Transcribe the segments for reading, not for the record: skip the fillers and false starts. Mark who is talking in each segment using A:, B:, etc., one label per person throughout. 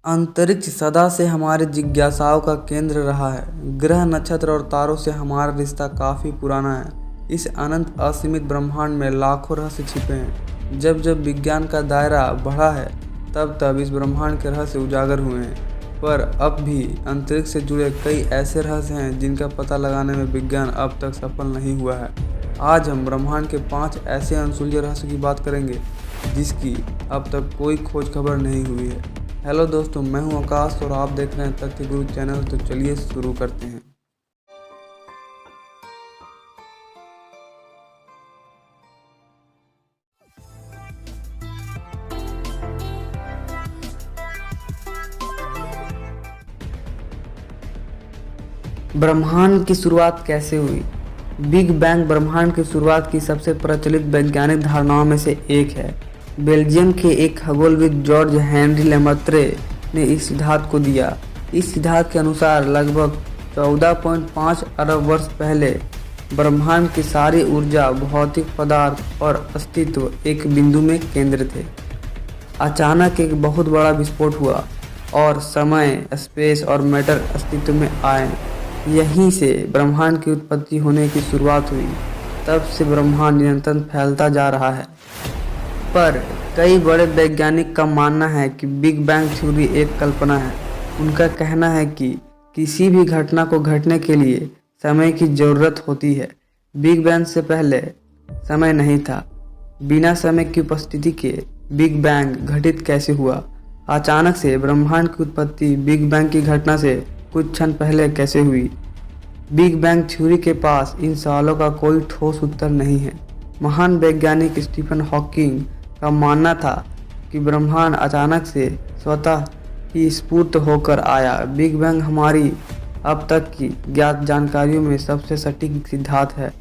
A: अंतरिक्ष सदा से हमारे जिज्ञासाओं का केंद्र रहा है। ग्रह, नक्षत्र और तारों से हमारा रिश्ता काफ़ी पुराना है। इस अनंत असीमित ब्रह्मांड में लाखों रहस्य छिपे हैं। जब जब विज्ञान का दायरा बढ़ा है, तब तब इस ब्रह्मांड के रहस्य उजागर हुए हैं। पर अब भी अंतरिक्ष से जुड़े कई ऐसे रहस्य हैं जिनका पता लगाने में विज्ञान अब तक सफल नहीं हुआ है। आज हम ब्रह्मांड के 5 ऐसे अनसुलझे रहस्य की बात करेंगे जिसकी अब तक कोई खोज खबर नहीं हुई है। हेलो दोस्तों, मैं हूं आकाश और आप देख रहे हैं तथ्य गुरु चैनल। तो चलिए शुरू करते हैं। ब्रह्मांड की शुरुआत कैसे हुई? बिग बैंग ब्रह्मांड की शुरुआत की सबसे प्रचलित वैज्ञानिक धारणाओं में से एक है। बेल्जियम के एक खगोलविद जॉर्ज हेनरी लेमैत्रे ने इस सिद्धांत को दिया। इस सिद्धांत के अनुसार लगभग 14.5 अरब वर्ष पहले ब्रह्मांड की सारी ऊर्जा, भौतिक पदार्थ और अस्तित्व एक बिंदु में केंद्रित थे। अचानक एक बहुत बड़ा विस्फोट हुआ और समय, स्पेस और मैटर अस्तित्व में आए। यहीं से ब्रह्मांड की उत्पत्ति होने की शुरुआत हुई। तब से ब्रह्मांड निरंतर फैलता जा रहा है। पर कई बड़े वैज्ञानिक का मानना है कि बिग बैंग थ्योरी एक कल्पना है। उनका कहना है कि किसी भी घटना को घटने के लिए समय की जरूरत होती है। बिग बैंग से पहले समय नहीं था। बिना समय की उपस्थिति के बिग बैंग घटित कैसे हुआ? अचानक से ब्रह्मांड की उत्पत्ति बिग बैंग की घटना से कुछ क्षण पहले कैसे हुई? बिग बैंग थ्योरी के पास इन सवालों का कोई ठोस उत्तर नहीं है। महान वैज्ञानिक स्टीफन हॉकिंग का मानना था कि ब्रह्मांड अचानक से स्वतः ही स्फुट होकर आया। बिग बैंग हमारी अब तक की ज्ञात जानकारियों में सबसे सटीक सिद्धांत है,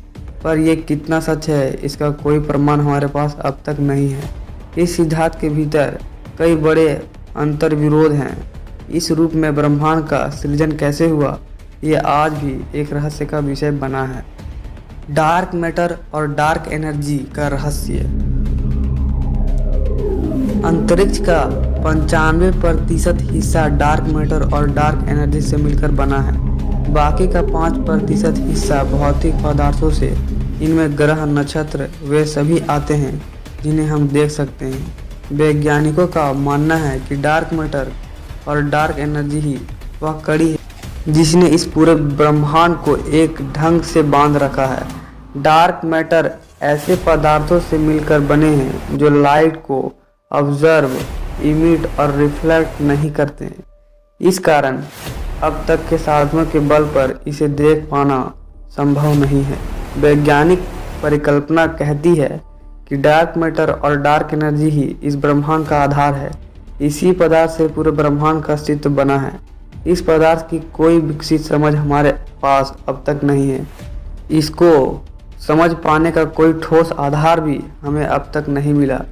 A: पर यह कितना सच है इसका कोई प्रमाण हमारे पास अब तक नहीं है। इस सिद्धांत के भीतर कई बड़े अंतर्विरोध हैं। इस रूप में ब्रह्मांड का सृजन कैसे हुआ, ये आज भी एक रहस्य का विषय बना है। डार्क मैटर और डार्क एनर्जी का रहस्य। अंतरिक्ष का 95% हिस्सा डार्क मैटर और डार्क एनर्जी से मिलकर बना है। बाकी का 5% हिस्सा भौतिक पदार्थों से। इनमें ग्रह, नक्षत्र वे सभी आते हैं जिन्हें हम देख सकते हैं। वैज्ञानिकों का मानना है कि डार्क मैटर और डार्क एनर्जी ही वह कड़ी है जिसने इस पूरे ब्रह्मांड को एक ढंग से बांध रखा है। डार्क मैटर ऐसे पदार्थों से मिलकर बने हैं जो लाइट को ऑब्जर्व, इमिट और रिफ्लेक्ट नहीं करते हैं। इस कारण अब तक के साधनों के बल पर इसे देख पाना संभव नहीं है। वैज्ञानिक परिकल्पना कहती है कि डार्क मैटर और डार्क एनर्जी ही इस ब्रह्मांड का आधार है। इसी पदार्थ से पूरे ब्रह्मांड का अस्तित्व बना है। इस पदार्थ की कोई विकसित समझ हमारे पास अब तक नहीं है। इसको समझ पाने का कोई ठोस आधार भी हमें अब तक नहीं मिला।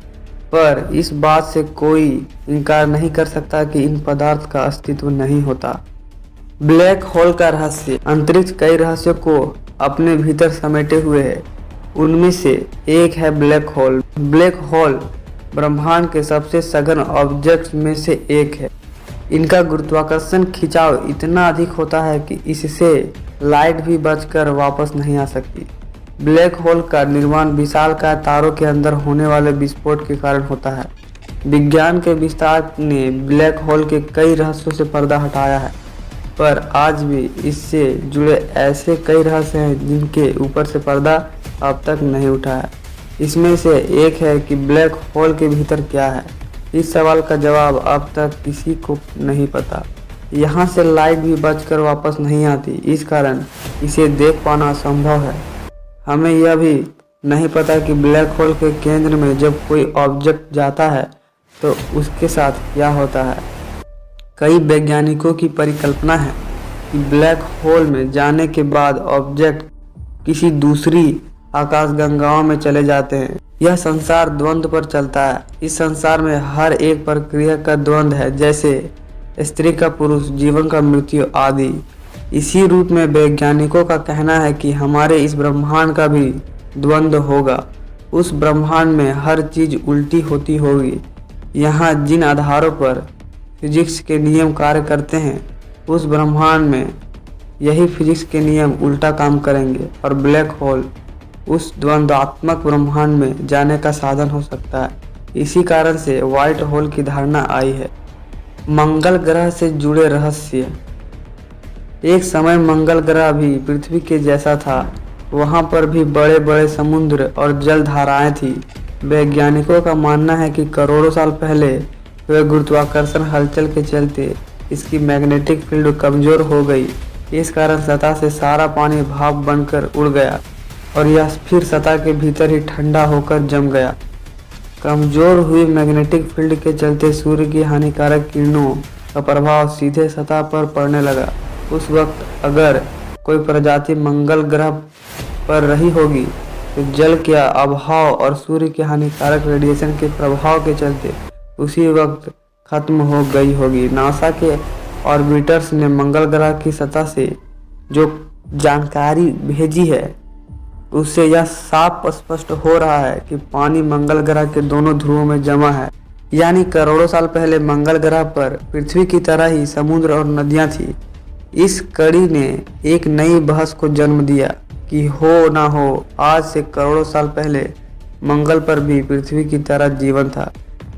A: पर इस बात से कोई इनकार नहीं कर सकता कि इन पदार्थ का अस्तित्व नहीं होता। ब्लैक होल का रहस्य। अंतरिक्ष कई रहस्यों को अपने भीतर समेटे हुए है। उनमें से एक है ब्लैक होल। ब्लैक होल ब्रह्मांड के सबसे सघन ऑब्जेक्ट्स में से एक है। इनका गुरुत्वाकर्षण खिंचाव इतना अधिक होता है कि इससे लाइट भी बचकर वापस नहीं आ सकती। ब्लैक होल का निर्माण विशालकाय तारों के अंदर होने वाले विस्फोट के कारण होता है। विज्ञान के विस्तार ने ब्लैक होल के कई रहस्यों से पर्दा हटाया है, पर आज भी इससे जुड़े ऐसे कई रहस्य हैं जिनके ऊपर से पर्दा अब तक नहीं उठा है। इसमें से एक है कि ब्लैक होल के भीतर क्या है। इस सवाल का जवाब अब तक किसी को नहीं पता। यहाँ से लाइट भी बचकर वापस नहीं आती, इस कारण इसे देख पाना असंभव है। हमें यह भी नहीं पता कि ब्लैक होल के केंद्र में जब कोई ऑब्जेक्ट जाता है तो उसके साथ क्या होता है। कई वैज्ञानिकों की परिकल्पना है कि ब्लैक होल में जाने के बाद ऑब्जेक्ट किसी दूसरी आकाशगंगाओं में चले जाते हैं। यह संसार द्वंद्व पर चलता है। इस संसार में हर एक प्रक्रिया का द्वंद्व है, जैसे स्त्री का पुरुष, जीवन का मृत्यु आदि। इसी रूप में वैज्ञानिकों का कहना है कि हमारे इस ब्रह्मांड का भी द्वंद्व होगा। उस ब्रह्मांड में हर चीज उल्टी होती होगी। यहाँ जिन आधारों पर फिजिक्स के नियम कार्य करते हैं, उस ब्रह्मांड में यही फिजिक्स के नियम उल्टा काम करेंगे और ब्लैक होल उस द्वंद्वात्मक ब्रह्मांड में जाने का साधन हो सकता है। इसी कारण से व्हाइट होल की धारणा आई है। मंगल ग्रह से जुड़े रहस्य। एक समय मंगल ग्रह भी पृथ्वी के जैसा था। वहां पर भी बड़े बड़े समुद्र और जल धाराएं थी। वैज्ञानिकों का मानना है कि करोड़ों साल पहले वह गुरुत्वाकर्षण हलचल के चलते इसकी मैग्नेटिक फील्ड कमजोर हो गई। इस कारण सतह से सारा पानी भाप बनकर उड़ गया और यह फिर सतह के भीतर ही ठंडा होकर जम गया। कमजोर हुई मैग्नेटिक फील्ड के चलते सूर्य की हानिकारक किरणों का प्रभाव सीधे सतह पर पड़ने लगा। उस वक्त अगर कोई प्रजाति मंगल ग्रह पर रही होगी तो जल के अभाव और सूर्य के हानिकारक रेडिएशन के प्रभाव के चलते उसी वक्त खत्म हो गई होगी। नासा के ऑर्बिटर्स ने मंगल ग्रह की सतह से जो जानकारी भेजी है उससे यह साफ स्पष्ट हो रहा है कि पानी मंगल ग्रह के दोनों ध्रुवों में जमा है। यानी करोड़ों साल पहले मंगल ग्रह पर पृथ्वी की तरह ही समुद्र और नदियां थी। इस कड़ी ने एक नई बहस को जन्म दिया कि हो ना हो, आज से करोड़ों साल पहले मंगल पर भी पृथ्वी की तरह जीवन था।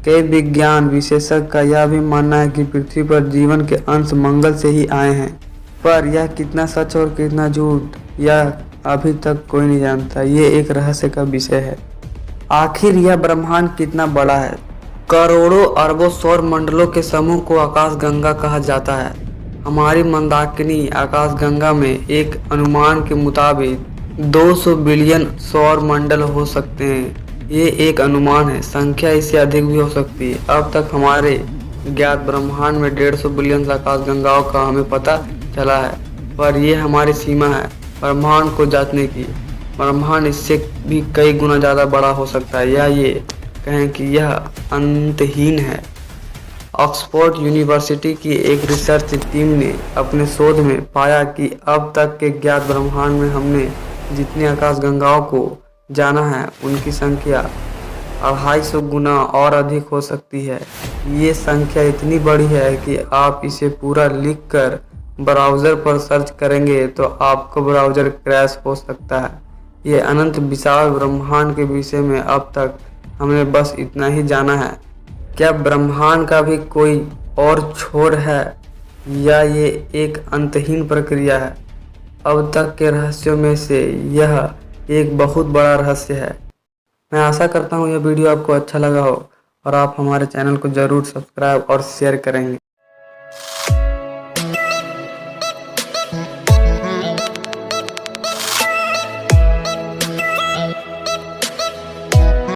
A: कई विज्ञान विशेषज्ञ का यह भी मानना है कि पृथ्वी पर जीवन के अंश मंगल से ही आए हैं, पर यह कितना सच और कितना झूठ यह अभी तक कोई नहीं जानता। ये एक रहस्य का विषय है। आखिर यह ब्रह्मांड कितना बड़ा है? करोड़ों अरबों सौर मंडलों के समूह को आकाशगंगा कहा जाता है। हमारी मंदाकिनी आकाशगंगा में एक अनुमान के मुताबिक 200 बिलियन सौर मंडल हो सकते हैं। ये एक अनुमान है, संख्या इससे अधिक भी हो सकती है। अब तक हमारे ज्ञात ब्रह्मांड में 150 बिलियन आकाशगंगाओं का हमें पता चला है, पर यह हमारी सीमा है ब्रह्मांड को जांचने की। ब्रह्मांड इससे भी कई गुना ज़्यादा बड़ा हो सकता है, या ये कहें कि यह अंतहीन है। ऑक्सफोर्ड यूनिवर्सिटी की एक रिसर्च टीम ने अपने शोध में पाया कि अब तक के ज्ञात ब्रह्मांड में हमने जितनी आकाशगंगाओं को जाना है उनकी संख्या 250 गुना और अधिक हो सकती है। ये संख्या इतनी बड़ी है कि आप इसे पूरा लिखकर ब्राउज़र पर सर्च करेंगे तो आपको ब्राउज़र क्रैश हो सकता है। ये अनंत विशाल ब्रह्मांड के विषय में अब तक हमने बस इतना ही जाना है। क्या ब्रह्मांड का भी कोई और छोर है या ये एक अंतहीन प्रक्रिया है? अब तक के रहस्यों में से यह एक बहुत बड़ा रहस्य है। मैं आशा करता हूँ यह वीडियो आपको अच्छा लगा हो और आप हमारे चैनल को ज़रूर सब्सक्राइब और शेयर करेंगे।